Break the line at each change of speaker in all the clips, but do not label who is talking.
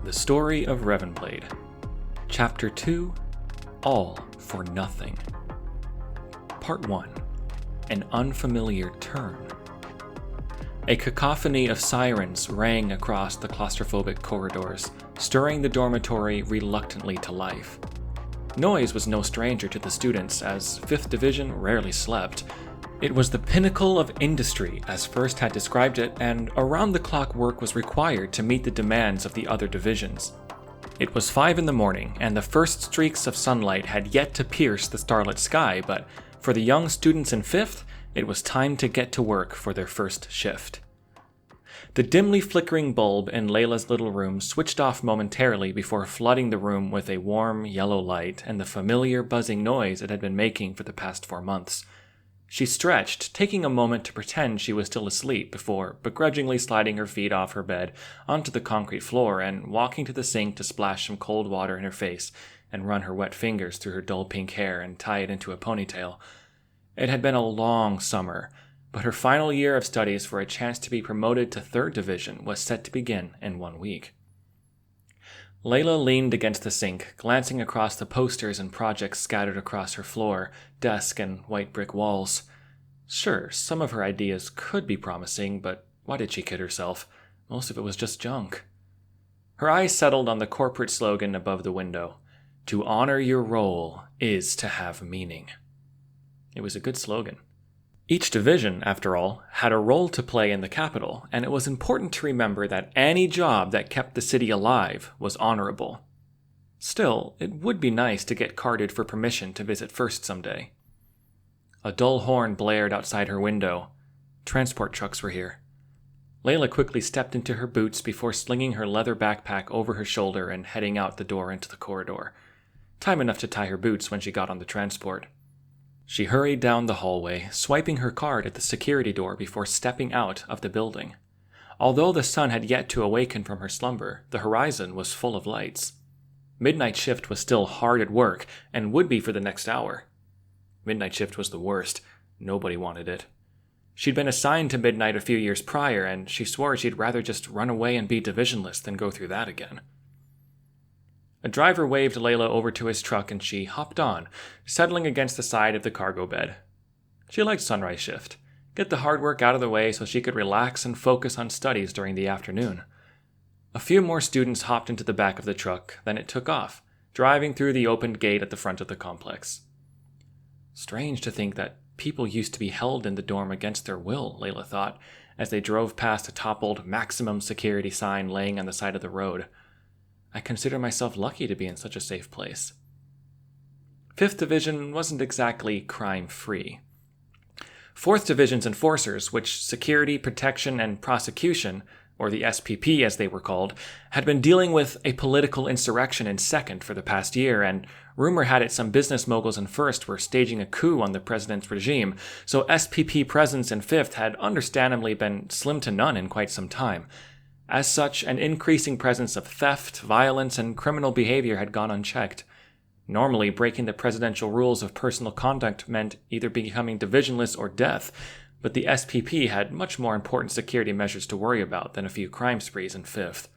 The Story of RevenBlade, Chapter 2, All for Nothing. Part 1, An Unfamiliar Turn. A cacophony of sirens rang across the claustrophobic corridors, stirring the dormitory reluctantly to life. Noise was no stranger to the students, as 5th Division rarely slept. It was the pinnacle of industry, as First had described it, and around-the-clock work was required to meet the demands of the other divisions. It was 5 a.m, and the first streaks of sunlight had yet to pierce the starlit sky, but for the young students in 5th, it was time to get to work for their first shift. The dimly flickering bulb in Layla's little room switched off momentarily before flooding the room with a warm yellow light and the familiar buzzing noise it had been making for the past 4 months. She stretched, taking a moment to pretend she was still asleep before begrudgingly sliding her feet off her bed onto the concrete floor and walking to the sink to splash some cold water in her face and run her wet fingers through her dull pink hair and tie it into a ponytail. It had been a long summer, but her final year of studies for a chance to be promoted to 3rd Division was set to begin in 1 week. Layla leaned against the sink, glancing across the posters and projects scattered across her floor, desk, and white brick walls. Sure, some of her ideas could be promising, but why did she kid herself? Most of it was just junk. Her eyes settled on the corporate slogan above the window. To honor your role is to have meaning. It was a good slogan. Each division, after all, had a role to play in the capital, and it was important to remember that any job that kept the city alive was honorable. Still, it would be nice to get carded for permission to visit First someday. A dull horn blared outside her window. Transport trucks were here. Layla quickly stepped into her boots before slinging her leather backpack over her shoulder and heading out the door into the corridor. Time enough to tie her boots when she got on the transport. She hurried down the hallway, swiping her card at the security door before stepping out of the building. Although the sun had yet to awaken from her slumber, the horizon was full of lights. Midnight shift was still hard at work, and would be for the next hour. Midnight shift was the worst. Nobody wanted it. She'd been assigned to midnight a few years prior, and she swore she'd rather just run away and be divisionless than go through that again. A driver waved Layla over to his truck and she hopped on, settling against the side of the cargo bed. She liked sunrise shift. Get the hard work out of the way so she could relax and focus on studies during the afternoon. A few more students hopped into the back of the truck, then it took off, driving through the opened gate at the front of the complex. Strange to think that people used to be held in the dorm against their will, Layla thought, as they drove past a toppled maximum security sign laying on the side of the road. I consider myself lucky to be in such a safe place. 5th Division wasn't exactly crime-free. 4th Division's enforcers, which Security, Protection, and Prosecution, or the SPP as they were called, had been dealing with a political insurrection in 2nd for the past year, and rumor had it some business moguls in 1st were staging a coup on the president's regime, so SPP presence in 5th had understandably been slim to none in quite some time. As such, an increasing presence of theft, violence, and criminal behavior had gone unchecked. Normally, breaking the presidential rules of personal conduct meant either becoming divisionless or death, but the SPP had much more important security measures to worry about than a few crime sprees in 5th.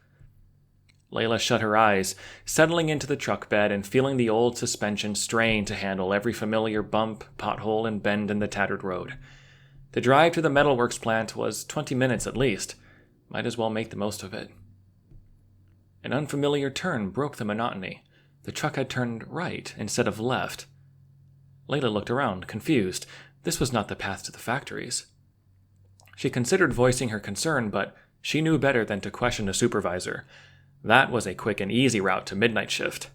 Layla shut her eyes, settling into the truck bed and feeling the old suspension strain to handle every familiar bump, pothole, and bend in the tattered road. The drive to the metalworks plant was 20 minutes at least. Might as well make the most of it. An unfamiliar turn broke the monotony. The truck had turned right instead of left. Layla looked around, confused. This was not the path to the factories. She considered voicing her concern, but she knew better than to question a supervisor. That was a quick and easy route to midnight shift.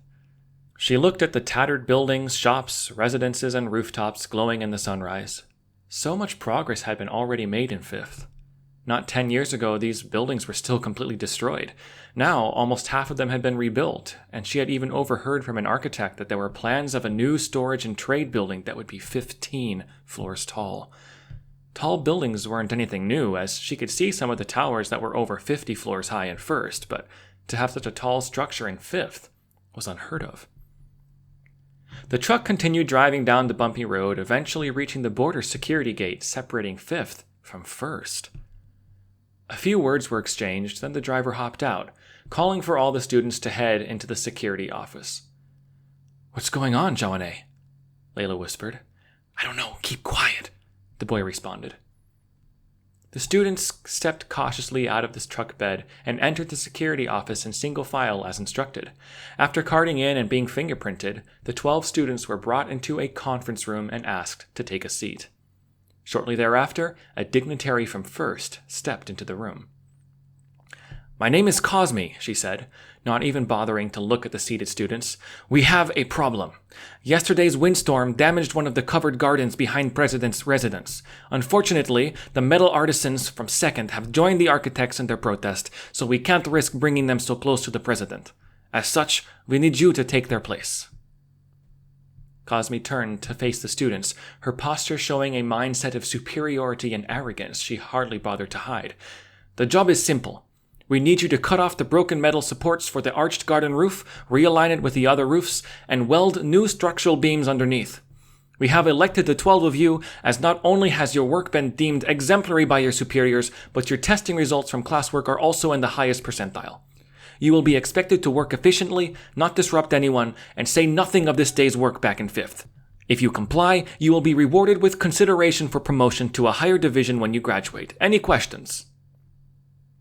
She looked at the tattered buildings, shops, residences, and rooftops glowing in the sunrise. So much progress had been already made in 5th. Not 10 years ago, these buildings were still completely destroyed. Now, almost half of them had been rebuilt, and she had even overheard from an architect that there were plans of a new storage and trade building that would be 15 floors tall. Tall buildings weren't anything new, as she could see some of the towers that were over 50 floors high in 1st, but to have such a tall structure in 5th was unheard of. The truck continued driving down the bumpy road, eventually reaching the border security gate separating 5th from 1st. A few words were exchanged, then the driver hopped out, calling for all the students to head into the security office. "What's going on, Joanne?" Layla whispered. "I don't know. Keep quiet," the boy responded. The students stepped cautiously out of this truck bed and entered the security office in single file as instructed. After carting in and being fingerprinted, the 12 students were brought into a conference room and asked to take a seat. Shortly thereafter, a dignitary from First stepped into the room. "My name is Cosme," she said, not even bothering to look at the seated students. "We have a problem. Yesterday's windstorm damaged one of the covered gardens behind President's residence. Unfortunately, the metal artisans from Second have joined the architects in their protest, so we can't risk bringing them so close to the President. As such, we need you to take their place." Cosme turned to face the students, her posture showing a mindset of superiority and arrogance she hardly bothered to hide. "The job is simple. We need you to cut off the broken metal supports for the arched garden roof, realign it with the other roofs, and weld new structural beams underneath. We have elected the 12 of you, as not only has your work been deemed exemplary by your superiors, but your testing results from classwork are also in the highest percentile. You will be expected to work efficiently, not disrupt anyone, and say nothing of this day's work back in 5th. If you comply, you will be rewarded with consideration for promotion to a higher division when you graduate. Any questions?"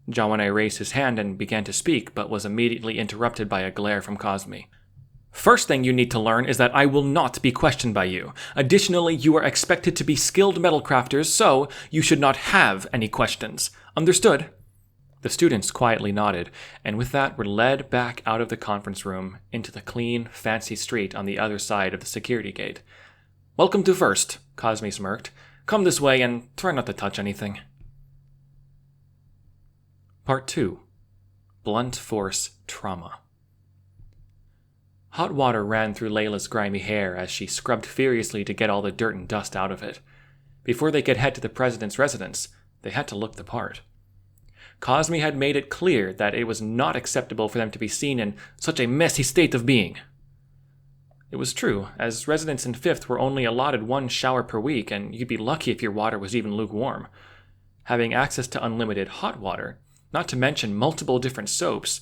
Jawane raised his hand and began to speak, but was immediately interrupted by a glare from Cosme. "First thing you need to learn is that I will not be questioned by you. Additionally, you are expected to be skilled metal crafters, so you should not have any questions. Understood?" The students quietly nodded, and with that were led back out of the conference room into the clean, fancy street on the other side of the security gate. "Welcome to First," Cosme smirked. "Come this way and try not to touch anything." Part 2. Blunt Force Trauma. Hot water ran through Layla's grimy hair as she scrubbed furiously to get all the dirt and dust out of it. Before they could head to the President's residence, they had to look the part. Cosme had made it clear that it was not acceptable for them to be seen in such a messy state of being. It was true, as residents in 5th were only allotted 1 shower per week, and you'd be lucky if your water was even lukewarm. Having access to unlimited hot water, not to mention multiple different soaps,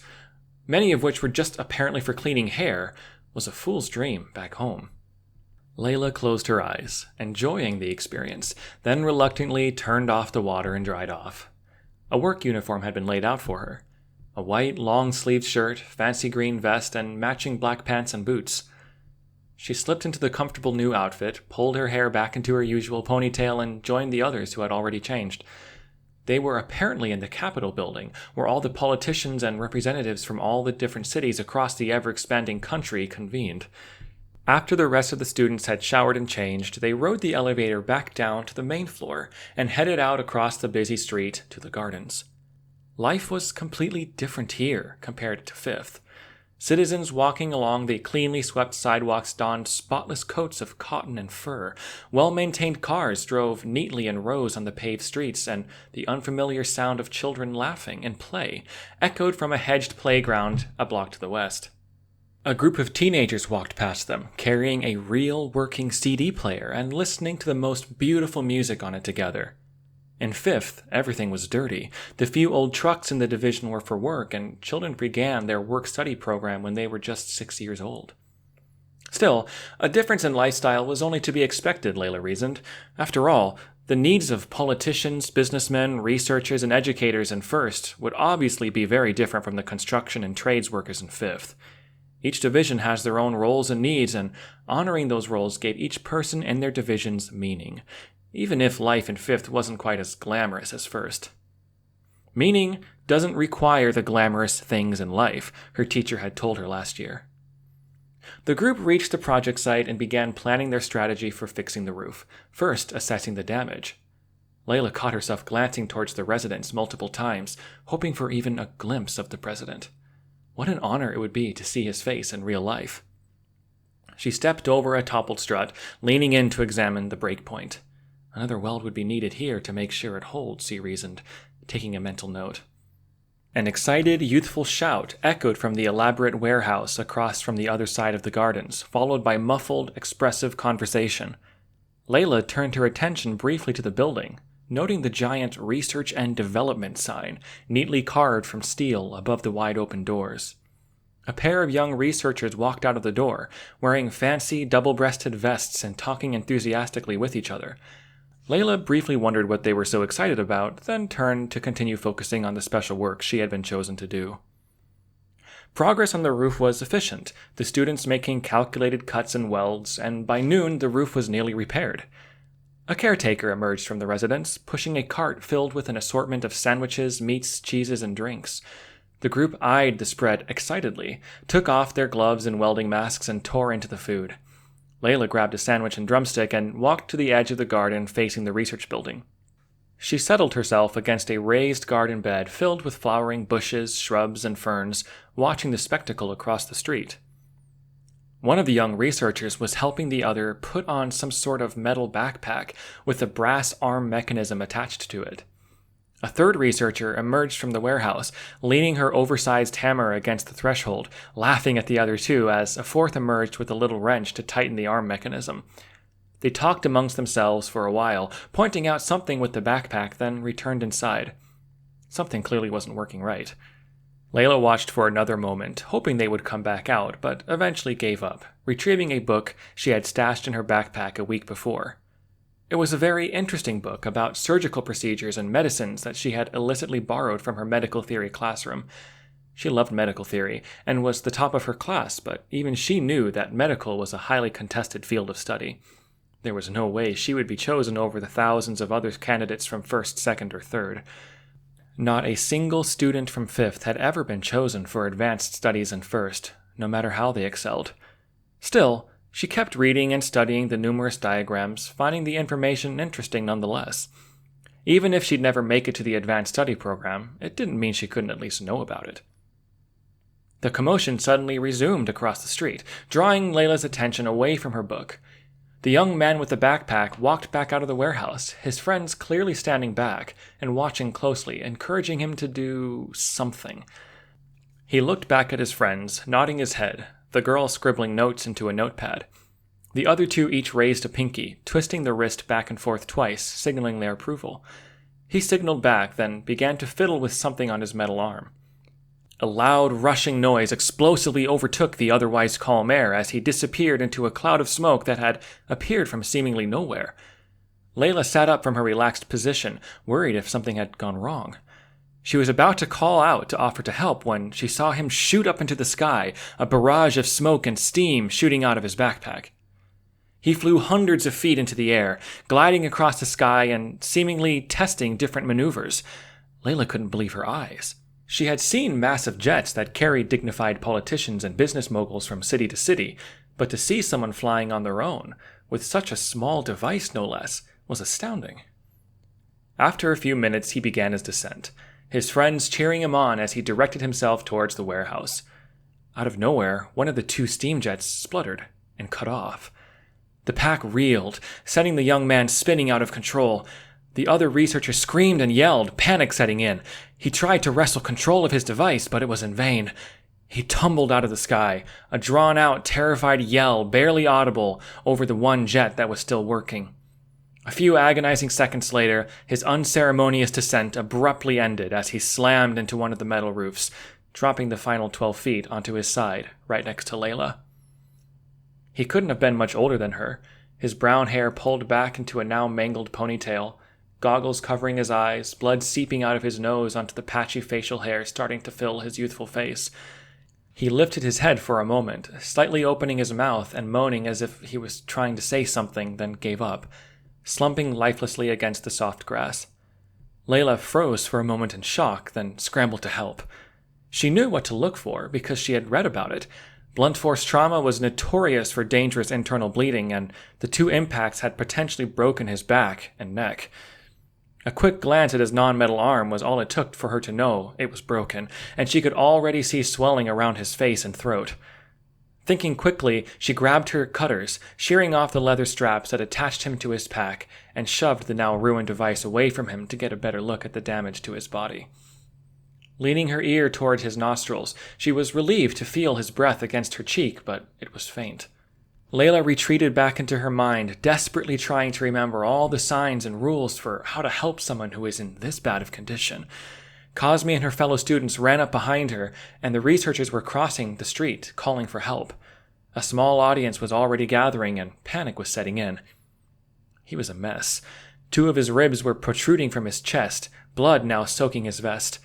many of which were just apparently for cleaning hair, was a fool's dream back home. Layla closed her eyes, enjoying the experience, then reluctantly turned off the water and dried off. A work uniform had been laid out for her. A white, long-sleeved shirt, fancy green vest, and matching black pants and boots. She slipped into the comfortable new outfit, pulled her hair back into her usual ponytail, and joined the others who had already changed. They were apparently in the Capitol building, where all the politicians and representatives from all the different cities across the ever-expanding country convened. After the rest of the students had showered and changed, they rode the elevator back down to the main floor and headed out across the busy street to the gardens. Life was completely different here compared to 5th. Citizens walking along the cleanly swept sidewalks donned spotless coats of cotton and fur. Well-maintained cars drove neatly in rows on the paved streets, and the unfamiliar sound of children laughing and play echoed from a hedged playground a block to the west. A group of teenagers walked past them, carrying a real working CD player and listening to the most beautiful music on it together. In 5th, everything was dirty. The few old trucks in the division were for work, and children began their work-study program when they were just 6 years old. Still, a difference in lifestyle was only to be expected, Layla reasoned. After all, the needs of politicians, businessmen, researchers, and educators in 1st would obviously be very different from the construction and trades workers in 5th. Each division has their own roles and needs, and honoring those roles gave each person in their divisions meaning, even if life in 5th wasn't quite as glamorous as 1st. Meaning doesn't require the glamorous things in life, her teacher had told her last year. The group reached the project site and began planning their strategy for fixing the roof, first assessing the damage. Layla caught herself glancing towards the residence multiple times, hoping for even a glimpse of the president. What an honor it would be to see his face in real life. She stepped over a toppled strut, leaning in to examine the break point. Another weld would be needed here to make sure it holds, she reasoned, taking a mental note. An excited, youthful shout echoed from the elaborate warehouse across from the other side of the gardens, followed by muffled, expressive conversation. Layla turned her attention briefly to the building, noting the giant Research and Development sign, neatly carved from steel above the wide-open doors. A pair of young researchers walked out of the door, wearing fancy double-breasted vests and talking enthusiastically with each other. Layla briefly wondered what they were so excited about, then turned to continue focusing on the special work she had been chosen to do. Progress on the roof was efficient, the students making calculated cuts and welds, and by noon the roof was nearly repaired. A caretaker emerged from the residence, pushing a cart filled with an assortment of sandwiches, meats, cheeses, and drinks. The group eyed the spread excitedly, took off their gloves and welding masks, and tore into the food. Layla grabbed a sandwich and drumstick and walked to the edge of the garden facing the research building. She settled herself against a raised garden bed filled with flowering bushes, shrubs, and ferns, watching the spectacle across the street. One of the young researchers was helping the other put on some sort of metal backpack with a brass arm mechanism attached to it. A third researcher emerged from the warehouse, leaning her oversized hammer against the threshold, laughing at the other two as a fourth emerged with a little wrench to tighten the arm mechanism. They talked amongst themselves for a while, pointing out something with the backpack, then returned inside. Something clearly wasn't working right. Layla watched for another moment, hoping they would come back out, but eventually gave up, retrieving a book she had stashed in her backpack a week before. It was a very interesting book about surgical procedures and medicines that she had illicitly borrowed from her medical theory classroom. She loved medical theory and was the top of her class, but even she knew that medical was a highly contested field of study. There was no way she would be chosen over the thousands of other candidates from first, second, or third. Not a single student from fifth had ever been chosen for advanced studies in first, no matter how they excelled. Still, she kept reading and studying the numerous diagrams, finding the information interesting nonetheless. Even if she'd never make it to the advanced study program, it didn't mean she couldn't at least know about it. The commotion suddenly resumed across the street, drawing Layla's attention away from her book. The young man with the backpack walked back out of the warehouse, his friends clearly standing back and watching closely, encouraging him to do something. He looked back at his friends, nodding his head, the girl scribbling notes into a notepad. The other two each raised a pinky, twisting the wrist back and forth twice, signaling their approval. He signaled back, then began to fiddle with something on his metal arm. A loud, rushing noise explosively overtook the otherwise calm air as he disappeared into a cloud of smoke that had appeared from seemingly nowhere. Layla sat up from her relaxed position, worried if something had gone wrong. She was about to call out to offer to help when she saw him shoot up into the sky, a barrage of smoke and steam shooting out of his backpack. He flew hundreds of feet into the air, gliding across the sky and seemingly testing different maneuvers. Layla couldn't believe her eyes. She had seen massive jets that carried dignified politicians and business moguls from city to city, but to see someone flying on their own, with such a small device no less, was astounding. After a few minutes, he began his descent, his friends cheering him on as he directed himself towards the warehouse. Out of nowhere, one of the two steam jets spluttered and cut off. The pack reeled, sending the young man spinning out of control. The other researcher screamed and yelled, panic setting in. He tried to wrestle control of his device, but it was in vain. He tumbled out of the sky, a drawn-out, terrified yell barely audible over the one jet that was still working. A few agonizing seconds later, his unceremonious descent abruptly ended as he slammed into one of the metal roofs, dropping the final 12 feet onto his side, right next to Layla. He couldn't have been much older than her, his brown hair pulled back into a now mangled ponytail, goggles covering his eyes, blood seeping out of his nose onto the patchy facial hair starting to fill his youthful face. He lifted his head for a moment, slightly opening his mouth and moaning as if he was trying to say something, then gave up, slumping lifelessly against the soft grass. Layla froze for a moment in shock, then scrambled to help. She knew what to look for because she had read about it. Blunt force trauma was notorious for dangerous internal bleeding, and the two impacts had potentially broken his back and neck. A quick glance at his non-metal arm was all it took for her to know it was broken, and she could already see swelling around his face and throat. Thinking quickly, she grabbed her cutters, shearing off the leather straps that attached him to his pack, and shoved the now ruined device away from him to get a better look at the damage to his body. Leaning her ear towards his nostrils, she was relieved to feel his breath against her cheek, but it was faint. Layla retreated back into her mind, desperately trying to remember all the signs and rules for how to help someone who is in this bad of condition. Cosme and her fellow students ran up behind her, and the researchers were crossing the street, calling for help. A small audience was already gathering, and panic was setting in. He was a mess. 2 of his ribs were protruding from his chest, blood now soaking his vest.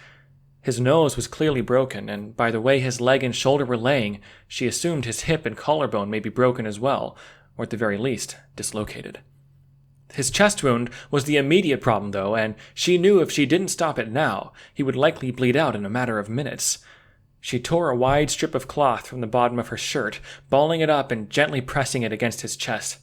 His nose was clearly broken, and by the way his leg and shoulder were laying, she assumed his hip and collarbone may be broken as well, or at the very least, dislocated. His chest wound was the immediate problem, though, and she knew if she didn't stop it now, he would likely bleed out in a matter of minutes. She tore a wide strip of cloth from the bottom of her shirt, balling it up and gently pressing it against his chest.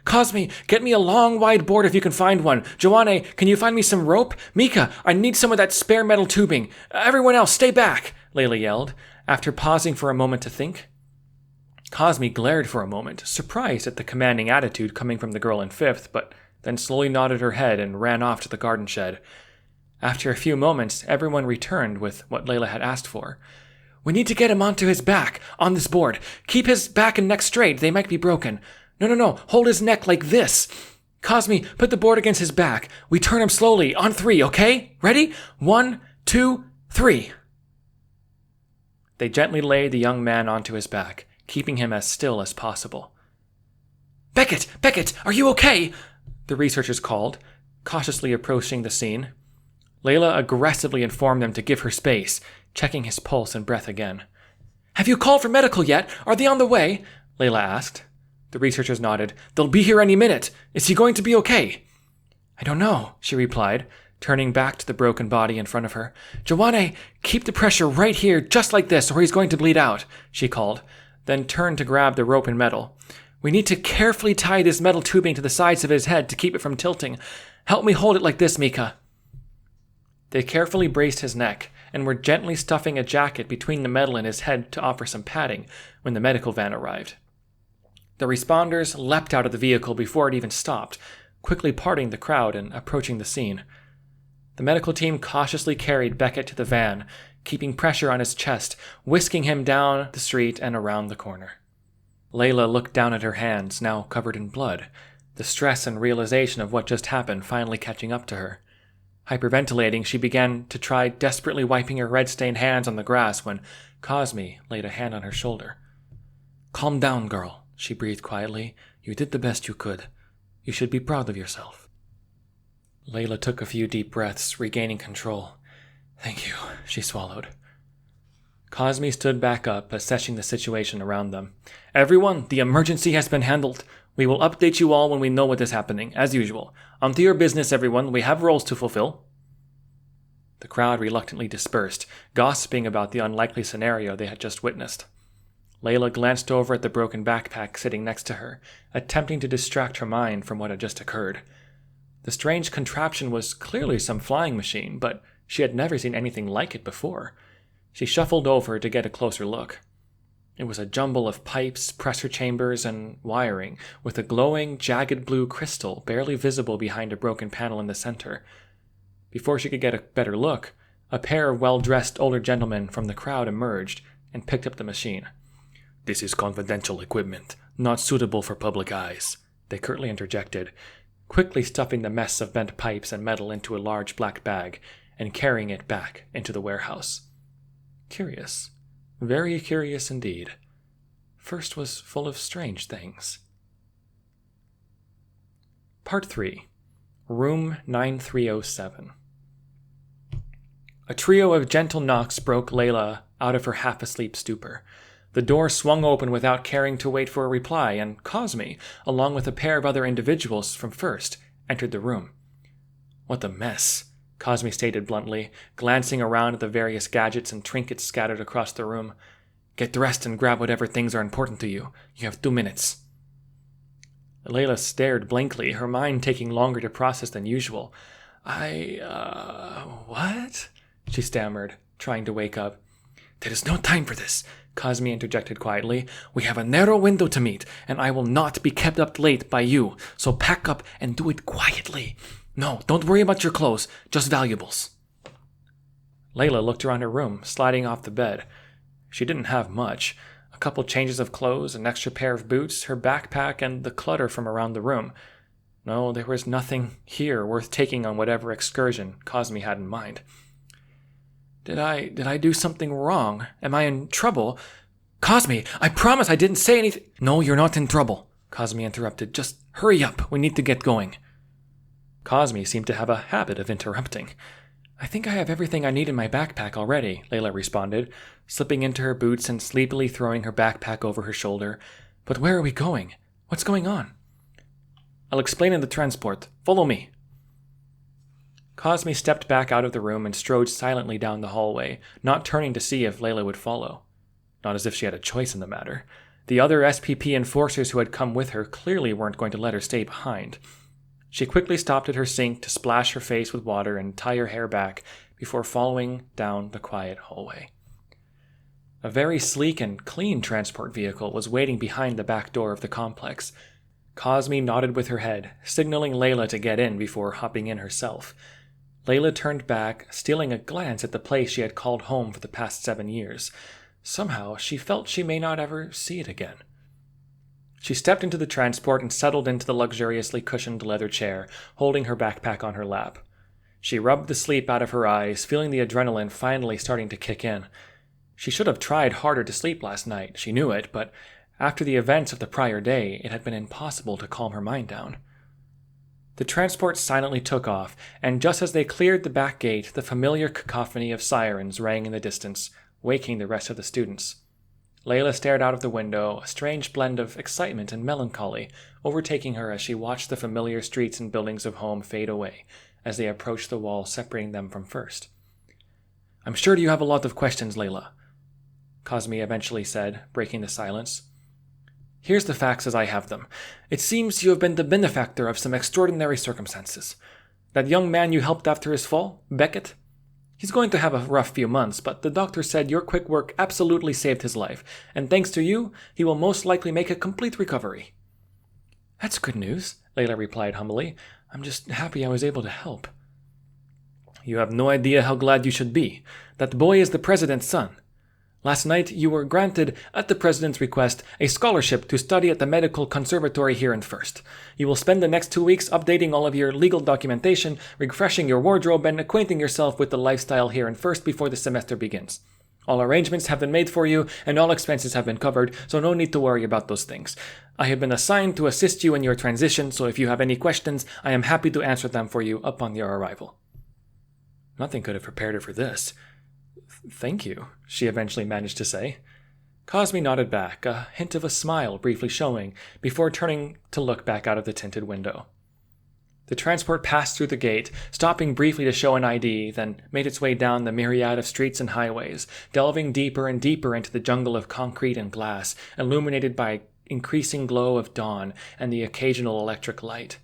"Cosme, get me a long, wide board if you can find one. Joanne, can you find me some rope? Mika, I need some of that spare metal tubing. Everyone else, stay back," Layla yelled, after pausing for a moment to think. Cosme glared for a moment, surprised at the commanding attitude coming from the girl in 5th, but then slowly nodded her head and ran off to the garden shed. After a few moments, everyone returned with what Layla had asked for. "We need to get him onto his back, on this board. Keep his back and neck straight, they might be broken. No, hold his neck like this. Cosme, put the board against his back. We turn him slowly, on 3, okay? Ready? 1, 2, 3. They gently laid the young man onto his back, keeping him as still as possible. Beckett, are you okay?" the researchers called, cautiously approaching the scene. Layla aggressively informed them to give her space, checking his pulse and breath again. "Have you called for medical yet? Are they on the way?" Layla asked. The researchers nodded. "They'll be here any minute. Is he going to be okay?" "I don't know," she replied, turning back to the broken body in front of her. "Joanne, keep the pressure right here, just like this, or he's going to bleed out," she called, then turned to grab the rope and metal. "We need to carefully tie this metal tubing to the sides of his head to keep it from tilting. Help me hold it like this, Mika." They carefully braced his neck and were gently stuffing a jacket between the metal and his head to offer some padding when the medical van arrived. The responders leapt out of the vehicle before it even stopped, quickly parting the crowd and approaching the scene. The medical team cautiously carried Beckett to the van, keeping pressure on his chest, whisking him down the street and around the corner. Layla looked down at her hands, now covered in blood, the stress and realization of what just happened finally catching up to her. Hyperventilating, she began to try desperately wiping her red-stained hands on the grass when Cosme laid a hand on her shoulder. "Calm down, girl," she breathed quietly. "You did the best you could. You should be proud of yourself." Layla took a few deep breaths, regaining control. "Thank you," she swallowed. Cosme stood back up, assessing the situation around them. "Everyone, the emergency has been handled. We will update you all when we know what is happening, as usual. On to your business, everyone. We have roles to fulfill." The crowd reluctantly dispersed, gossiping about the unlikely scenario they had just witnessed. Layla glanced over at the broken backpack sitting next to her, attempting to distract her mind from what had just occurred. The strange contraption was clearly some flying machine, but she had never seen anything like it before. She shuffled over to get a closer look. It was a jumble of pipes, pressure chambers, and wiring, with a glowing, jagged blue crystal barely visible behind a broken panel in the center. Before she could get a better look, a pair of well-dressed older gentlemen from the crowd emerged and picked up the machine. "This is confidential equipment, not suitable for public eyes," they curtly interjected, quickly stuffing the mess of bent pipes and metal into a large black bag and carrying it back into the warehouse. Curious. Very curious indeed. First was full of strange things. Part 3. Room 9307. A trio of gentle knocks broke Layla out of her half-asleep stupor. The door swung open without caring to wait for a reply, and Cosme, along with a pair of other individuals from First, entered the room. "What a mess," Cosme stated bluntly, glancing around at the various gadgets and trinkets scattered across the room. "Get dressed and grab whatever things are important to you. You have 2 minutes. Layla stared blankly, her mind taking longer to process than usual. What?" she stammered, trying to wake up. "There is no time for this," Cosme interjected quietly. "We have a narrow window to meet, and I will not be kept up late by you, so pack up and do it quietly. No, don't worry about your clothes, just valuables." Layla looked around her room, sliding off the bed. She didn't have much. A couple changes of clothes, an extra pair of boots, her backpack, and the clutter from around the room. No, there was nothing here worth taking on whatever excursion Cosme had in mind. Did I do something wrong? Am I in trouble? Cosme, I promise I didn't say anything. No, you're not in trouble, Cosme interrupted. Just hurry up. We need to get going. Cosme seemed to have a habit of interrupting. I think I have everything I need in my backpack already, Layla responded, slipping into her boots and sleepily throwing her backpack over her shoulder. But where are we going? What's going on? I'll explain in the transport. Follow me. Cosme stepped back out of the room and strode silently down the hallway, not turning to see if Layla would follow. Not as if she had a choice in the matter. The other SPP enforcers who had come with her clearly weren't going to let her stay behind. She quickly stopped at her sink to splash her face with water and tie her hair back before following down the quiet hallway. A very sleek and clean transport vehicle was waiting behind the back door of the complex. Cosme nodded with her head, signaling Layla to get in before hopping in herself. Layla turned back, stealing a glance at the place she had called home for the past 7 years. Somehow, she felt she may not ever see it again. She stepped into the transport and settled into the luxuriously cushioned leather chair, holding her backpack on her lap. She rubbed the sleep out of her eyes, feeling the adrenaline finally starting to kick in. She should have tried harder to sleep last night, she knew it, but after the events of the prior day, it had been impossible to calm her mind down. The transport silently took off, and just as they cleared the back gate, the familiar cacophony of sirens rang in the distance, waking the rest of the students. Layla stared out of the window, a strange blend of excitement and melancholy overtaking her as she watched the familiar streets and buildings of home fade away as they approached the wall separating them from first. I'm sure you have a lot of questions, Layla, Cosme eventually said, breaking the silence. Here's the facts as I have them. It seems you have been the benefactor of some extraordinary circumstances. That young man you helped after his fall, Beckett? He's going to have a rough few months, but the doctor said your quick work absolutely saved his life, and thanks to you, he will most likely make a complete recovery. That's good news, Layla replied humbly. I'm just happy I was able to help. You have no idea how glad you should be. That boy is the president's son. Last night, you were granted, at the president's request, a scholarship to study at the medical conservatory here in First. You will spend the next 2 weeks updating all of your legal documentation, refreshing your wardrobe, and acquainting yourself with the lifestyle here in First before the semester begins. All arrangements have been made for you, and all expenses have been covered, so no need to worry about those things. I have been assigned to assist you in your transition, so if you have any questions, I am happy to answer them for you upon your arrival. Nothing could have prepared her for this. Thank you, she eventually managed to say. Cosme nodded back, a hint of a smile briefly showing, before turning to look back out of the tinted window. The transport passed through the gate, stopping briefly to show an ID, then made its way down the myriad of streets and highways, delving deeper and deeper into the jungle of concrete and glass, illuminated by increasing glow of dawn and the occasional electric light.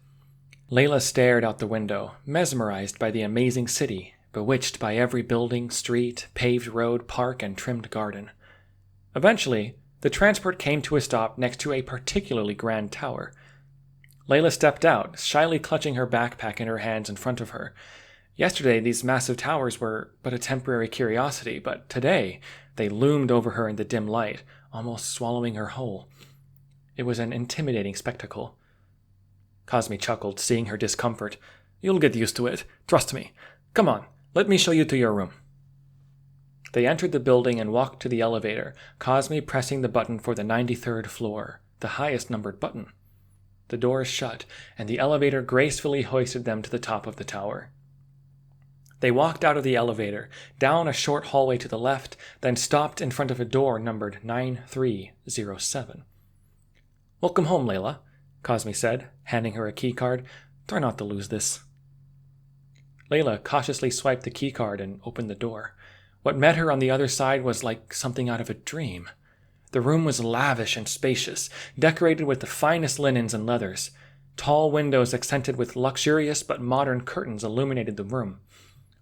Layla stared out the window, mesmerized by the amazing city, bewitched by every building, street, paved road, park, and trimmed garden. Eventually, the transport came to a stop next to a particularly grand tower. Layla stepped out, shyly clutching her backpack in her hands in front of her. Yesterday, these massive towers were but a temporary curiosity, but today, they loomed over her in the dim light, almost swallowing her whole. It was an intimidating spectacle. Cosme chuckled, seeing her discomfort. You'll get used to it. Trust me. Come on. Let me show you to your room. They entered the building and walked to the elevator, Cosme pressing the button for the 93rd floor, the highest numbered button. The doors shut, and the elevator gracefully hoisted them to the top of the tower. They walked out of the elevator, down a short hallway to the left, then stopped in front of a door numbered 9307. Welcome home, Layla, Cosme said, handing her a keycard. Try not to lose this. Layla cautiously swiped the keycard and opened the door. What met her on the other side was like something out of a dream. The room was lavish and spacious, decorated with the finest linens and leathers. Tall windows accented with luxurious but modern curtains illuminated the room.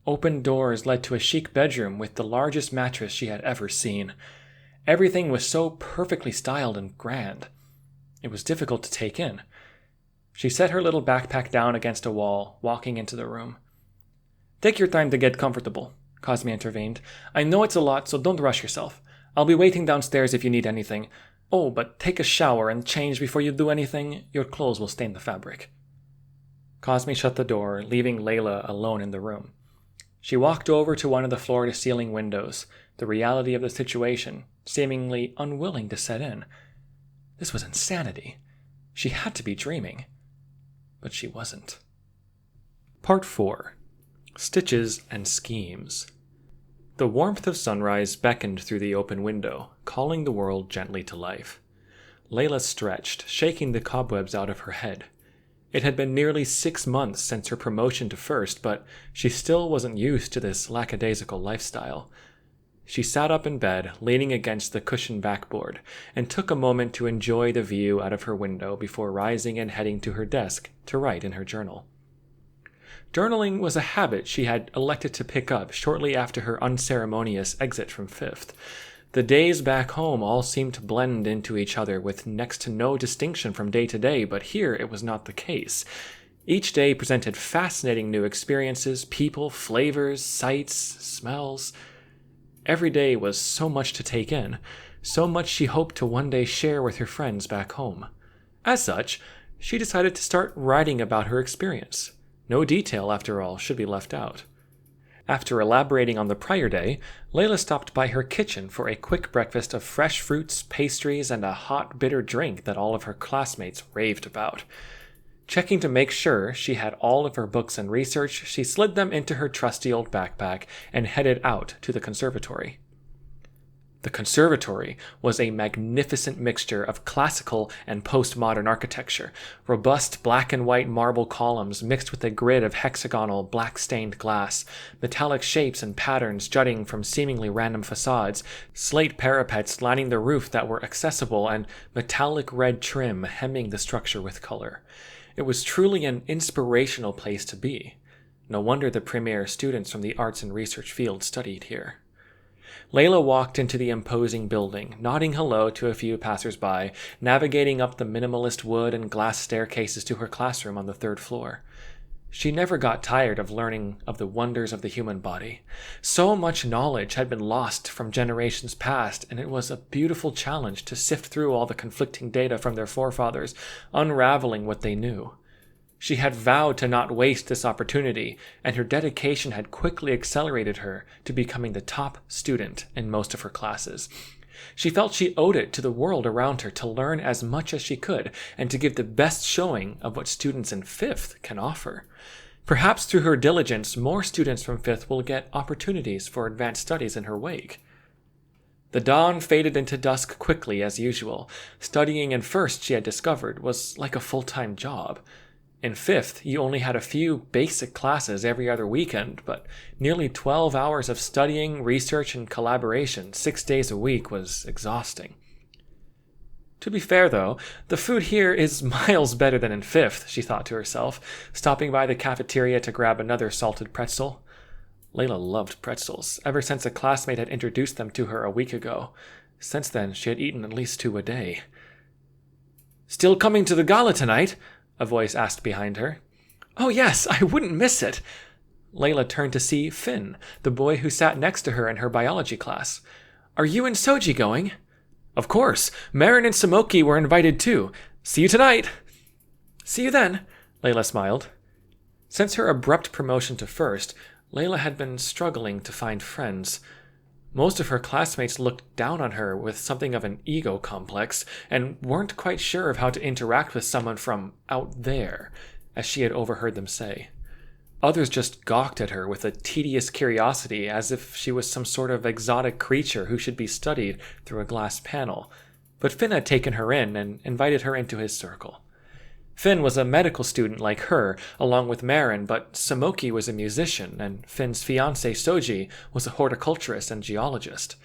Open doors led to a chic bedroom with the largest mattress she had ever seen. Everything was so perfectly styled and grand. It was difficult to take in. She set her little backpack down against a wall, walking into the room. Take your time to get comfortable, Cosme intervened. I know it's a lot, so don't rush yourself. I'll be waiting downstairs if you need anything. Oh, but take a shower and change before you do anything. Your clothes will stain the fabric." Cosme shut the door, leaving Layla alone in the room. She walked over to one of the floor-to-ceiling windows, the reality of the situation seemingly unwilling to set in. This was insanity. She had to be dreaming. But she wasn't. Part 4. Stitches and Schemes. The warmth of sunrise beckoned through the open window, calling the world gently to life. Layla stretched, shaking the cobwebs out of her head. It had been nearly 6 months since her promotion to first, but she still wasn't used to this lackadaisical lifestyle. She sat up in bed, leaning against the cushioned backboard, and took a moment to enjoy the view out of her window before rising and heading to her desk to write in her journal. Journaling was a habit she had elected to pick up shortly after her unceremonious exit from Fifth. The days back home all seemed to blend into each other with next to no distinction from day to day, but here it was not the case. Each day presented fascinating new experiences, people, flavors, sights, smells. Every day was so much to take in, so much she hoped to one day share with her friends back home. As such, she decided to start writing about her experience. No detail, after all, should be left out. After elaborating on the prior day, Layla stopped by her kitchen for a quick breakfast of fresh fruits, pastries, and a hot, bitter drink that all of her classmates raved about. Checking to make sure she had all of her books and research, she slid them into her trusty old backpack and headed out to the conservatory. The conservatory was a magnificent mixture of classical and postmodern architecture, robust black and white marble columns mixed with a grid of hexagonal black-stained glass, metallic shapes and patterns jutting from seemingly random facades, slate parapets lining the roof that were accessible, and metallic red trim hemming the structure with color. It was truly an inspirational place to be. No wonder the premier students from the arts and research field studied here. Layla walked into the imposing building, nodding hello to a few passers-by, navigating up the minimalist wood and glass staircases to her classroom on the 3rd floor. She never got tired of learning of the wonders of the human body. So much knowledge had been lost from generations past, and it was a beautiful challenge to sift through all the conflicting data from their forefathers, unraveling what they knew. She had vowed to not waste this opportunity, and her dedication had quickly accelerated her to becoming the top student in most of her classes. She felt she owed it to the world around her to learn as much as she could and to give the best showing of what students in 5th can offer. Perhaps through her diligence, more students from 5th will get opportunities for advanced studies in her wake. The dawn faded into dusk quickly as usual. Studying in 1st, she had discovered, was like a full-time job. In 5th, you only had a few basic classes every other weekend, but nearly 12 hours of studying, research, and collaboration 6 days a week was exhausting. To be fair, though, the food here is miles better than in 5th, she thought to herself, stopping by the cafeteria to grab another salted pretzel. Layla loved pretzels, ever since a classmate had introduced them to her a week ago. Since then, she had eaten at least 2 a day. "Still coming to the gala tonight?" a voice asked behind her. "Oh yes, I wouldn't miss it." Layla turned to see Finn, the boy who sat next to her in her biology class. "Are you and Soji going?" "Of course. Marin and Samoki were invited too. See you tonight." "See you then," Layla smiled. Since her abrupt promotion to 1st, Layla had been struggling to find friends. Most of her classmates looked down on her with something of an ego complex and weren't quite sure of how to interact with someone from out there, as she had overheard them say. Others just gawked at her with a tedious curiosity as if she was some sort of exotic creature who should be studied through a glass panel. But Finn had taken her in and invited her into his circle. Finn was a medical student like her, along with Marin, but Samoki was a musician, and Finn's fiancée Soji was a horticulturist and geologist.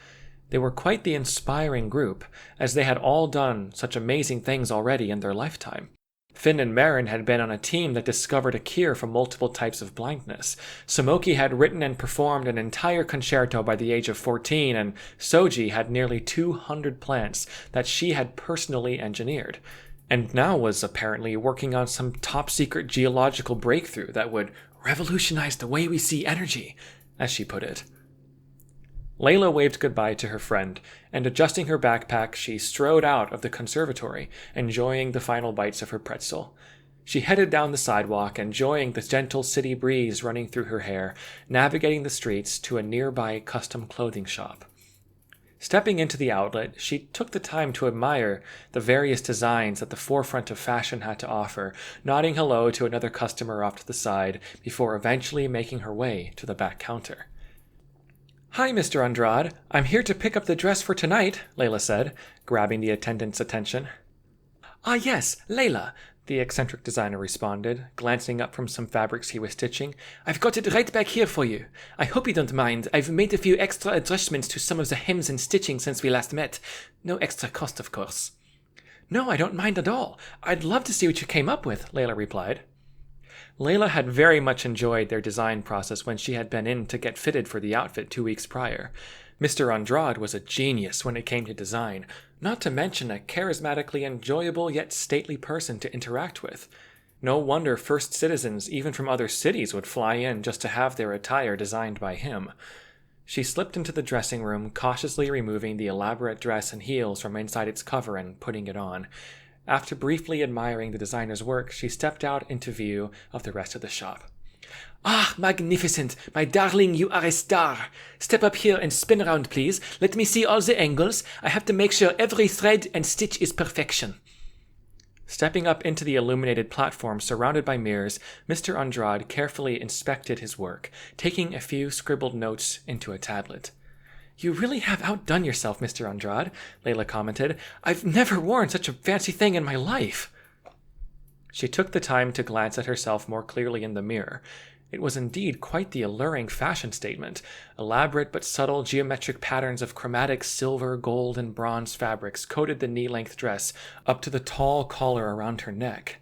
They were quite the inspiring group, as they had all done such amazing things already in their lifetime. Finn and Marin had been on a team that discovered a cure for multiple types of blindness. Samoki had written and performed an entire concerto by the age of 14, and Soji had nearly 200 plants that she had personally engineered, and now was apparently working on some top-secret geological breakthrough that would revolutionize the way we see energy, as she put it. Layla waved goodbye to her friend, and adjusting her backpack, she strode out of the conservatory, enjoying the final bites of her pretzel. She headed down the sidewalk, enjoying the gentle city breeze running through her hair, navigating the streets to a nearby custom clothing shop. Stepping into the outlet, she took the time to admire the various designs that the forefront of fashion had to offer, nodding hello to another customer off to the side before eventually making her way to the back counter. "Hi, Mr. Andrade. I'm here to pick up the dress for tonight," Layla said, grabbing the attendant's attention. "Ah, yes, Layla," the eccentric designer responded, glancing up from some fabrics he was stitching. "I've got it right back here for you. I hope you don't mind. I've made a few extra adjustments to some of the hems and stitching since we last met. No extra cost, of course." "No, I don't mind at all. I'd love to see what you came up with," Layla replied. Layla had very much enjoyed their design process when she had been in to get fitted for the outfit 2 weeks prior. Mr. Andrade was a genius when it came to design, not to mention a charismatically enjoyable yet stately person to interact with. No wonder first citizens, even from other cities, would fly in just to have their attire designed by him. She slipped into the dressing room, cautiously removing the elaborate dress and heels from inside its cover and putting it on. After briefly admiring the designer's work, she stepped out into view of the rest of the shop. "Ah, magnificent! My darling, you are a star! Step up here and spin around, please. Let me see all the angles. I have to make sure every thread and stitch is perfection." Stepping up into the illuminated platform surrounded by mirrors, Mr. Andrade carefully inspected his work, taking a few scribbled notes into a tablet. "You really have outdone yourself, Mr. Andrade," Layla commented. "I've never worn such a fancy thing in my life." She took the time to glance at herself more clearly in the mirror. It was indeed quite the alluring fashion statement. Elaborate but subtle geometric patterns of chromatic silver, gold, and bronze fabrics coated the knee-length dress up to the tall collar around her neck.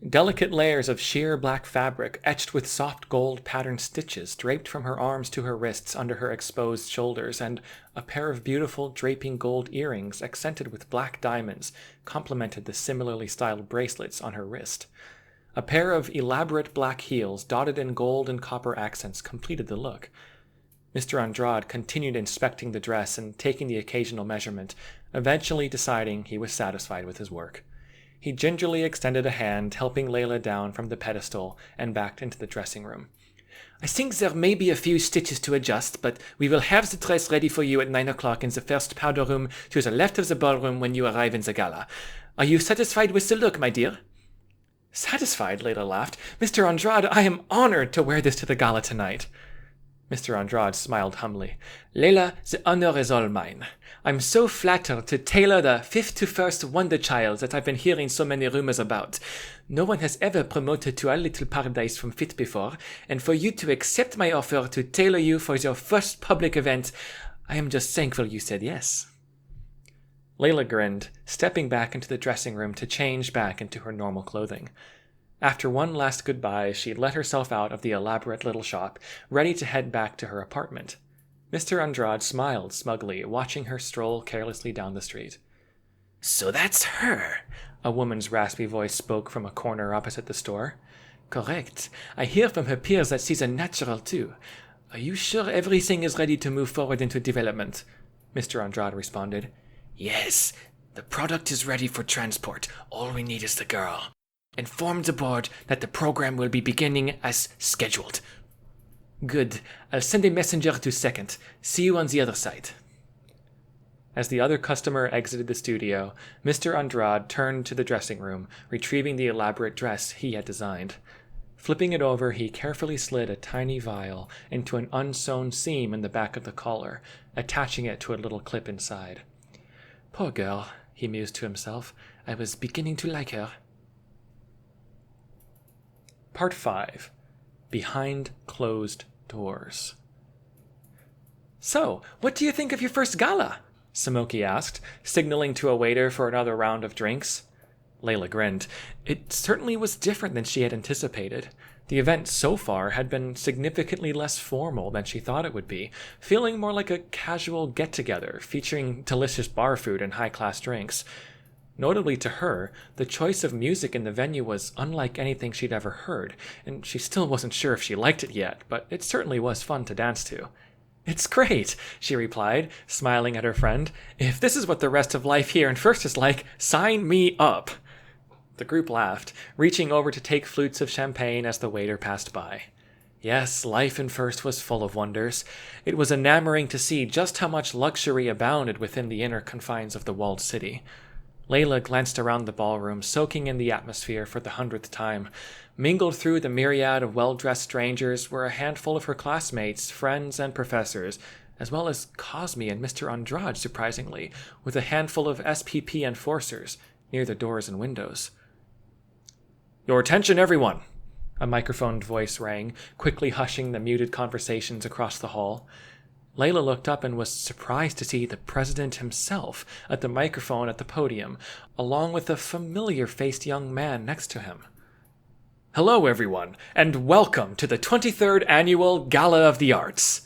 Delicate layers of sheer black fabric, etched with soft gold patterned stitches, draped from her arms to her wrists under her exposed shoulders, and a pair of beautiful draping gold earrings accented with black diamonds complemented the similarly styled bracelets on her wrist. A pair of elaborate black heels dotted in gold and copper accents completed the look. Mr. Andrade continued inspecting the dress and taking the occasional measurement, eventually deciding he was satisfied with his work. He gingerly extended a hand, helping Layla down from the pedestal, and backed into the dressing room. "I think there may be a few stitches to adjust, but we will have the dress ready for you at 9 o'clock in the first powder room to the left of the ballroom when you arrive in the gala. Are you satisfied with the look, my dear?" "Satisfied?" Layla laughed. "Mr. Andrade, I am honored to wear this to the gala tonight." Mr. Andrade smiled humbly. "Layla, the honor is all mine. I'm so flattered to tailor the fifth to first wonder child that I've been hearing so many rumors about. No one has ever promoted to our little paradise from fit before, and for you to accept my offer to tailor you for your first public event, I am just thankful you said yes." Layla grinned, stepping back into the dressing room to change back into her normal clothing. After one last goodbye, she let herself out of the elaborate little shop, ready to head back to her apartment. Mr. Andrade smiled smugly, watching her stroll carelessly down the street. "So that's her," a woman's raspy voice spoke from a corner opposite the store. "Correct. I hear from her peers that she's a natural, too. Are you sure everything is ready to move forward into development?" Mr. Andrade responded. "Yes. The product is ready for transport. All we need is the girl. Inform the board that the program will be beginning as scheduled." "Good. I'll send a messenger to second. See you on the other side." As the other customer exited the studio, Mr. Andrade turned to the dressing room, retrieving the elaborate dress he had designed. Flipping it over, he carefully slid a tiny vial into an unsewn seam in the back of the collar, attaching it to a little clip inside. "Poor girl," he mused to himself. "I was beginning to like her." Part 5. Behind Closed Doors. "So, what do you think of your first gala?" Samoki asked, signaling to a waiter for another round of drinks. Layla grinned. It certainly was different than she had anticipated. The event so far had been significantly less formal than she thought it would be, feeling more like a casual get-together featuring delicious bar food and high-class drinks. Notably to her, the choice of music in the venue was unlike anything she'd ever heard, and she still wasn't sure if she liked it yet, but it certainly was fun to dance to. "It's great," she replied, smiling at her friend. "If this is what the rest of life here in First is like, sign me up." The group laughed, reaching over to take flutes of champagne as the waiter passed by. Yes, life in First was full of wonders. It was enamoring to see just how much luxury abounded within the inner confines of the walled city. Layla glanced around the ballroom, soaking in the atmosphere for the 100th time. Mingled through the myriad of well-dressed strangers were a handful of her classmates, friends, and professors, as well as Cosme and Mr. Andrade, surprisingly, with a handful of SPP enforcers near the doors and windows. "Your attention, everyone!" A microphoned voice rang, quickly hushing the muted conversations across the hall. Layla looked up and was surprised to see the president himself at the microphone at the podium, along with a familiar-faced young man next to him. "Hello, everyone, and welcome to the 23rd Annual Gala of the Arts."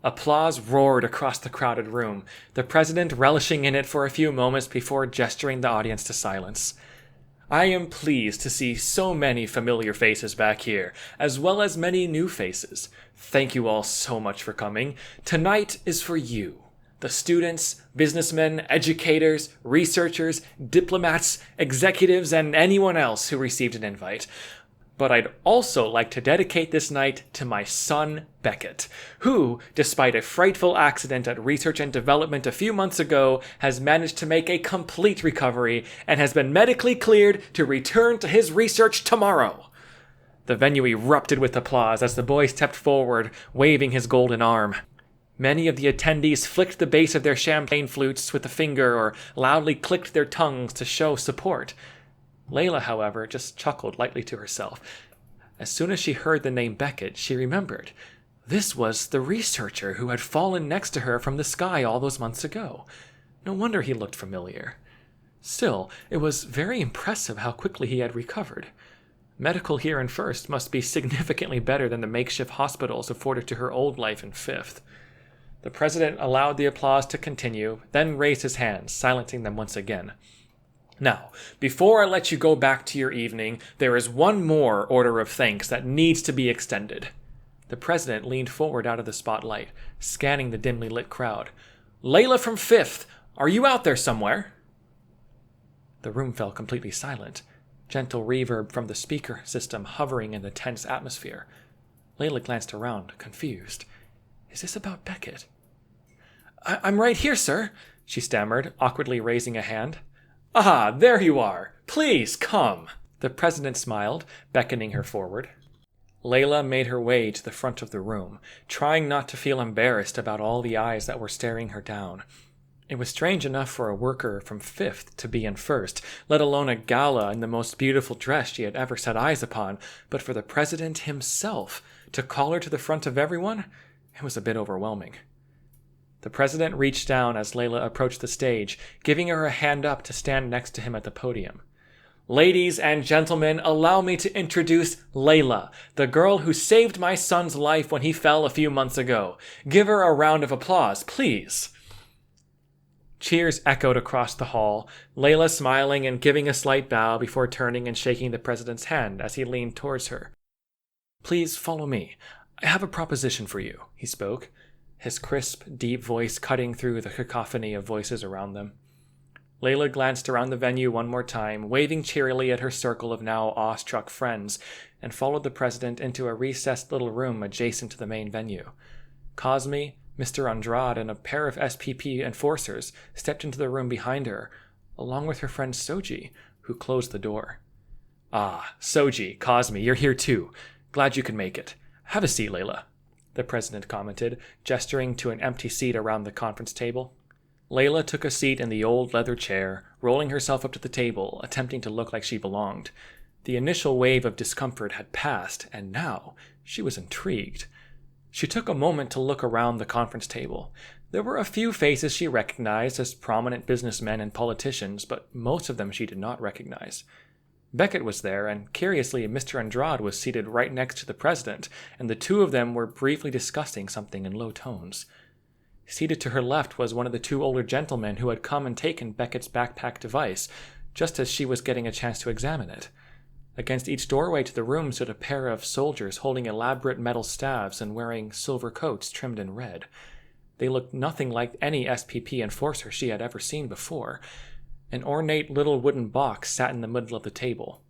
Applause roared across the crowded room, the president relishing in it for a few moments before gesturing the audience to silence. "I am pleased to see so many familiar faces back here, as well as many new faces. Thank you all so much for coming. Tonight is for you, the students, businessmen, educators, researchers, diplomats, executives, and anyone else who received an invite. But I'd also like to dedicate this night to my son, Beckett, who, despite a frightful accident at Research and Development a few months ago, has managed to make a complete recovery and has been medically cleared to return to his research tomorrow." The venue erupted with applause as the boy stepped forward, waving his golden arm. Many of the attendees flicked the base of their champagne flutes with a finger or loudly clicked their tongues to show support. Layla, however, just chuckled lightly to herself. As soon as she heard the name Beckett, she remembered. This was the researcher who had fallen next to her from the sky all those months ago. No wonder he looked familiar. Still, it was very impressive how quickly he had recovered. Medical here in First must be significantly better than the makeshift hospitals afforded to her old life in Fifth. The president allowed the applause to continue, then raised his hands, silencing them once again. "Now, before I let you go back to your evening, there is one more order of thanks that needs to be extended." The president leaned forward out of the spotlight, scanning the dimly lit crowd. "Layla from Fifth, are you out there somewhere?" The room fell completely silent, gentle reverb from the speaker system hovering in the tense atmosphere. Layla glanced around, confused. Is this about Beckett? I'm right here, sir," she stammered, awkwardly raising a hand. "Ah, there you are. Please, come." The president smiled, beckoning her forward. Layla made her way to the front of the room, trying not to feel embarrassed about all the eyes that were staring her down. It was strange enough for a worker from Fifth to be in First, let alone a gala in the most beautiful dress she had ever set eyes upon, but for the president himself to call her to the front of everyone, it was a bit overwhelming. The president reached down as Layla approached the stage, giving her a hand up to stand next to him at the podium. "Ladies and gentlemen, allow me to introduce Layla, the girl who saved my son's life when he fell a few months ago. Give her a round of applause, please." Cheers echoed across the hall, Layla smiling and giving a slight bow before turning and shaking the president's hand as he leaned towards her. "Please follow me. I have a proposition for you," he spoke, his crisp, deep voice cutting through the cacophony of voices around them. Layla glanced around the venue one more time, waving cheerily at her circle of now awestruck friends, and followed the president into a recessed little room adjacent to the main venue. Cosme, Mr. Andrade, and a pair of SPP enforcers stepped into the room behind her, along with her friend Soji, who closed the door. "Ah, Soji, Cosme, you're here too. Glad you could make it. Have a seat, Layla," the president commented, gesturing to an empty seat around the conference table. Layla took a seat in the old leather chair, rolling herself up to the table, attempting to look like she belonged. The initial wave of discomfort had passed, and now she was intrigued. She took a moment to look around the conference table. There were a few faces she recognized as prominent businessmen and politicians, but most of them she did not recognize. Beckett was there, and curiously, Mr. Andrade was seated right next to the president, and the two of them were briefly discussing something in low tones. Seated to her left was one of the two older gentlemen who had come and taken Beckett's backpack device, just as she was getting a chance to examine it. Against each doorway to the room stood a pair of soldiers holding elaborate metal staves and wearing silver coats trimmed in red. They looked nothing like any SPP enforcer she had ever seen before. An ornate little wooden box sat in the middle of the table.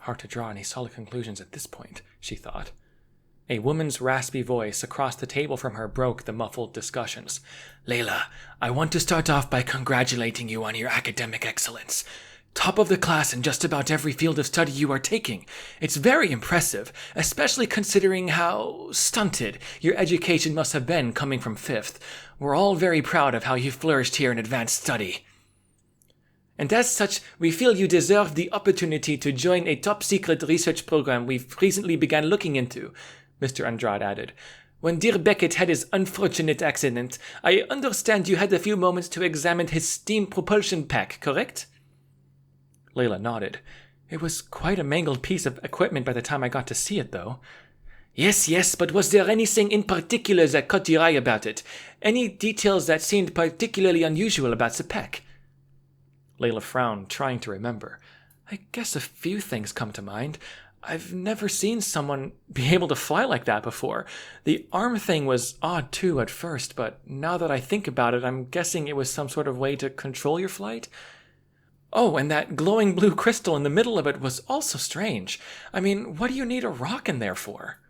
Hard to draw any solid conclusions at this point, she thought. A woman's raspy voice across the table from her broke the muffled discussions. "Layla, I want to start off by congratulating you on your academic excellence. Top of the class in just about every field of study you are taking. It's very impressive, especially considering how stunted your education must have been coming from 5th. We're all very proud of how you flourished here in advanced study. And as such, we feel you deserve the opportunity to join a top-secret research program we've recently begun looking into," Mr. Andrade added. "When dear Beckett had his unfortunate accident, I understand you had a few moments to examine his steam propulsion pack, correct?" Layla nodded. "It was quite a mangled piece of equipment by the time I got to see it, though." Yes, but was there anything in particular that caught your eye about it? Any details that seemed particularly unusual about the pack?" Layla frowned, trying to remember. "I guess a few things come to mind. I've never seen someone be able to fly like that before. The arm thing was odd too at first, but now that I think about it, I'm guessing it was some sort of way to control your flight. Oh, and that glowing blue crystal in the middle of it was also strange. I mean, what do you need a rock in there for?"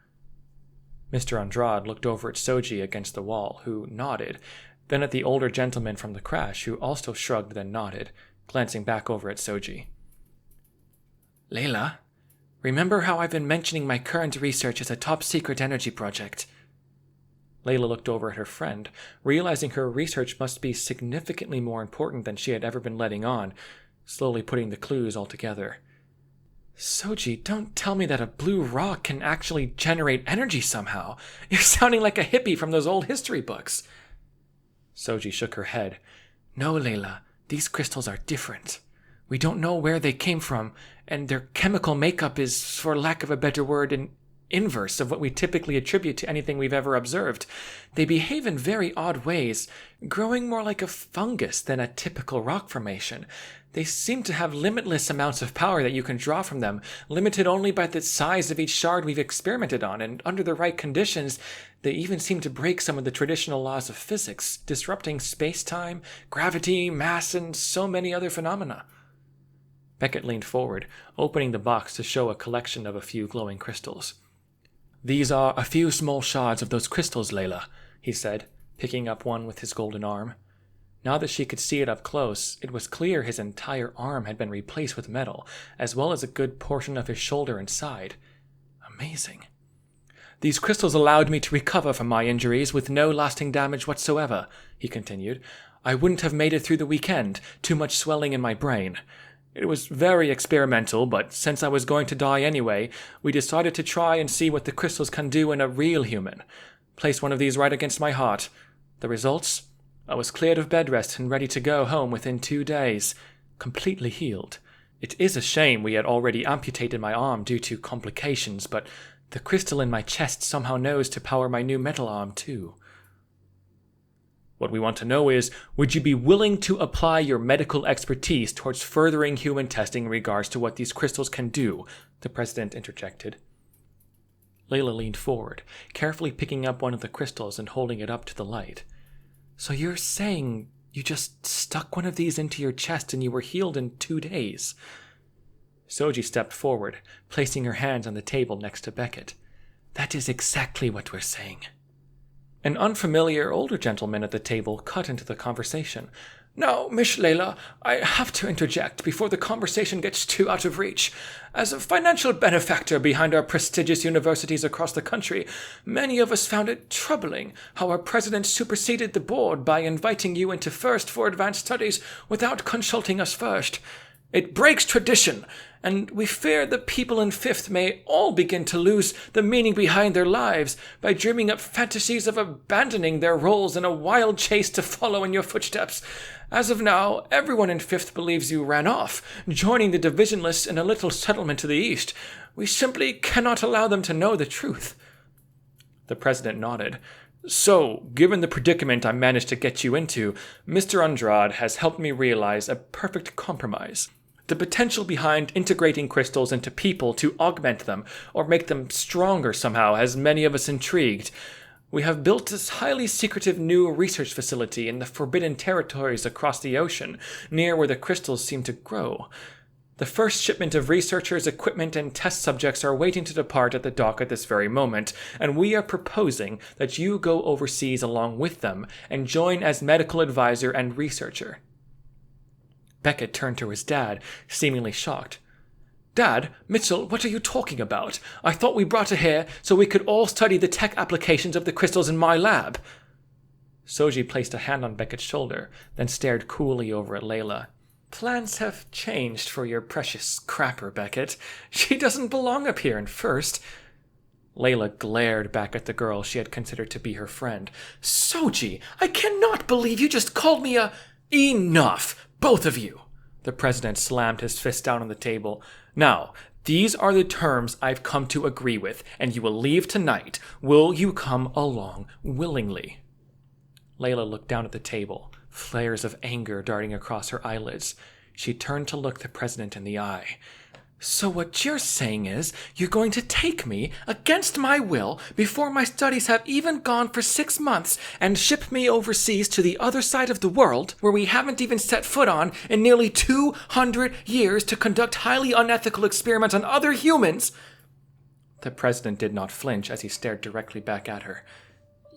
Mr. Andrade looked over at Soji against the wall, who nodded, then at the older gentleman from the crash, who also shrugged then nodded, glancing back over at Soji. "Layla, remember how I've been mentioning my current research as a top-secret energy project?" Layla looked over at her friend, realizing her research must be significantly more important than she had ever been letting on, slowly putting the clues all together. "Soji, don't tell me that a blue rock can actually generate energy somehow. You're sounding like a hippie from those old history books." Soji shook her head. "No, Layla, these crystals are different. We don't know where they came from, and their chemical makeup is, for lack of a better word, an inverse of what we typically attribute to anything we've ever observed. They behave in very odd ways, growing more like a fungus than a typical rock formation. They seem to have limitless amounts of power that you can draw from them, limited only by the size of each shard we've experimented on, and under the right conditions, they even seem to break some of the traditional laws of physics, disrupting space-time, gravity, mass, and so many other phenomena." Beckett leaned forward, opening the box to show a collection of a few glowing crystals. "These are a few small shards of those crystals, Layla," he said, picking up one with his golden arm. Now that she could see it up close, it was clear his entire arm had been replaced with metal, as well as a good portion of his shoulder and side. Amazing. "These crystals allowed me to recover from my injuries with no lasting damage whatsoever," he continued. "I wouldn't have made it through the weekend, too much swelling in my brain. It was very experimental, but since I was going to die anyway, we decided to try and see what the crystals can do in a real human. Placed one of these right against my heart. The results? I was cleared of bed rest and ready to go home within 2 days, completely healed. It is a shame we had already amputated my arm due to complications, but the crystal in my chest somehow knows to power my new metal arm too." "What we want to know is, would you be willing to apply your medical expertise towards furthering human testing in regards to what these crystals can do?" the President interjected. Layla leaned forward, carefully picking up one of the crystals and holding it up to the light. "So you're saying you just stuck one of these into your chest and you were healed in 2 days?" Soji stepped forward, placing her hands on the table next to Beckett. "That is exactly what we're saying." An unfamiliar older gentleman at the table cut into the conversation. "Now, Miss Layla, I have to interject before the conversation gets too out of reach. As a financial benefactor behind our prestigious universities across the country, many of us found it troubling how our president superseded the board by inviting you into First for advanced studies without consulting us first. It breaks tradition, and we fear the people in 5th may all begin to lose the meaning behind their lives by dreaming up fantasies of abandoning their roles in a wild chase to follow in your footsteps. As of now, everyone in 5th believes you ran off, joining the divisionless in a little settlement to the east. We simply cannot allow them to know the truth." The President nodded. "So, given the predicament I managed to get you into, Mr. Andrade has helped me realize a perfect compromise. The potential behind integrating crystals into people to augment them or make them stronger somehow has many of us intrigued. We have built this highly secretive new research facility in the forbidden territories across the ocean, near where the crystals seem to grow. The first shipment of researchers, equipment, and test subjects are waiting to depart at the dock at this very moment, and we are proposing that you go overseas along with them and join as medical advisor and researcher. Beckett turned to his dad, seemingly shocked. Dad, Mitchell, what are you talking about? I thought we brought her here so we could all study the tech applications of the crystals in my lab. Soji placed a hand on Beckett's shoulder, then stared coolly over at Layla. Plans have changed for your precious crapper, Beckett. She doesn't belong up here in first. Layla glared back at the girl she had considered to be her friend. Soji, I cannot believe you just called me a... Enough, both of you. The president slammed his fist down on the table. Now, these are the terms I've come to agree with, and you will leave tonight. Will you come along willingly? Layla looked down at the table, flares of anger darting across her eyelids. She turned to look the president in the eye. So what you're saying is, you're going to take me, against my will, before my studies have even gone for 6 months, and ship me overseas to the other side of the world, where we haven't even set foot on in nearly 200 years to conduct highly unethical experiments on other humans? The president did not flinch as he stared directly back at her.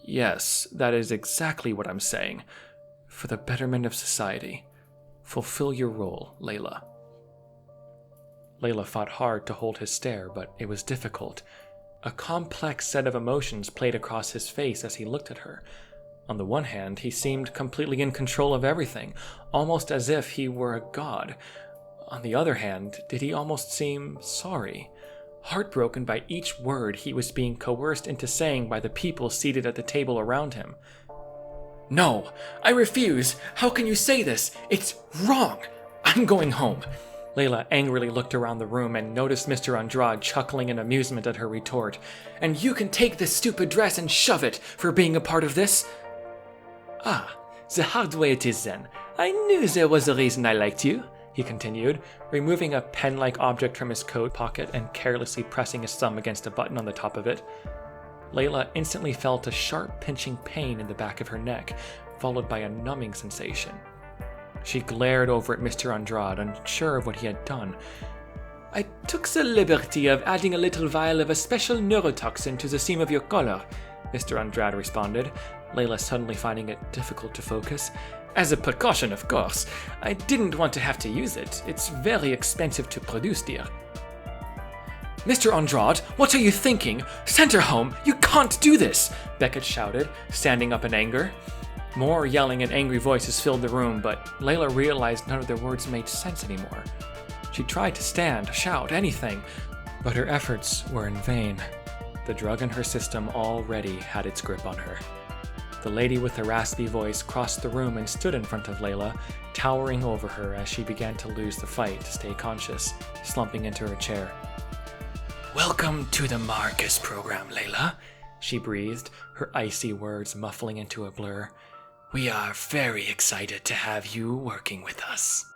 Yes, that is exactly what I'm saying. For the betterment of society. Fulfill your role, Layla. Layla fought hard to hold his stare, but it was difficult. A complex set of emotions played across his face as he looked at her. On the one hand, he seemed completely in control of everything, almost as if he were a god. On the other hand, did he almost seem sorry, heartbroken by each word he was being coerced into saying by the people seated at the table around him. No, I refuse. How can you say this? It's wrong. I'm going home. Layla angrily looked around the room and noticed Mr. Andrade chuckling in amusement at her retort. And you can take this stupid dress and shove it for being a part of this? Ah, the hard way it is then. I knew there was a reason I liked you, he continued, removing a pen-like object from his coat pocket and carelessly pressing his thumb against a button on the top of it. Layla instantly felt a sharp pinching pain in the back of her neck, followed by a numbing sensation. She glared over at Mr. Andrade, unsure of what he had done. I took the liberty of adding a little vial of a special neurotoxin to the seam of your collar, Mr. Andrade responded, Layla suddenly finding it difficult to focus. As a precaution, of course. I didn't want to have to use it. It's very expensive to produce, dear. Mr. Andrade, what are you thinking? Send her home! You can't do this! Beckett shouted, standing up in anger. More yelling and angry voices filled the room, but Layla realized none of their words made sense anymore. She tried to stand, shout, anything, but her efforts were in vain. The drug in her system already had its grip on her. The lady with the raspy voice crossed the room and stood in front of Layla, towering over her as she began to lose the fight to stay conscious, slumping into her chair. Welcome to the Marcus program, Layla, she breathed, her icy words muffling into a blur. We are very excited to have you working with us.